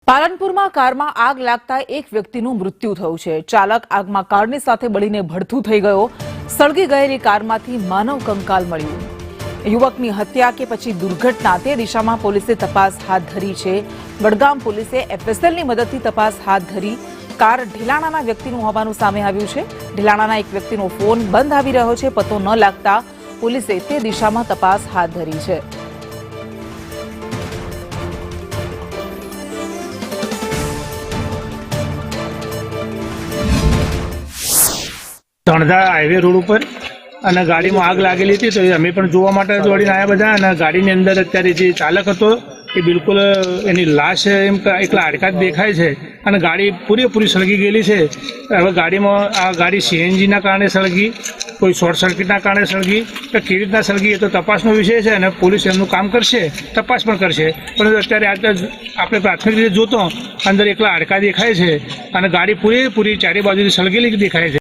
પાલનપુરમાં કારમાં આગ લાગતા એક વ્યક્તિનું મૃત્યુ થયું છે। ચાલક આગમાં કારની સાથે બળીને ભડથું થઈ ગયો। સળગી ગયેલી કારમાંથી માનવ કંકાલ મળ્યું। યુવકની હત્યા કે પછી દુર્ઘટના તે દિશામાં પોલીસે તપાસ હાથ ધરી છે। વડગામ પોલીસે એફએસએલની મદદથી તપાસ હાથ ધરી। કાર ઢીલાણાના વ્યક્તિનું હોવાનું સામે આવ્યું છે। ઢીલાણાના એક વ્યક્તિનો ફોન બંધ આવી રહ્યો છે। પતો ન લાગતા પોલીસે તે દિશામાં તપાસ હાથ ધરી છે। તણધા હાઈવે રોડ ઉપર અને ગાડીમાં આગ લાગેલી હતી તો અમે પણ જોવા માટે દોડીને આવ્યા બધા। અને ગાડીની અંદર અત્યારે જે ચાલક હતો એ બિલકુલ એની લાશ એમ એકલા હાડકા જ દેખાય છે અને ગાડી પૂરેપૂરી સળગી ગયેલી છે। હવે ગાડીમાં આ ગાડી સીએનજીના કારણે સળગી, કોઈ શોર્ટ સર્કિટના કારણે સળગી કે કેવી રીતના સળગી એ તો તપાસનો વિષય છે અને પોલીસ એમનું કામ કરશે, તપાસ પણ કરશે। પરંતુ અત્યારે આપણે પ્રાથમિક રીતે જોતો અંદર એકલા હાડકા દેખાય છે અને ગાડી પૂરેપૂરી ચારે બાજુથી સળગેલી દેખાય છે।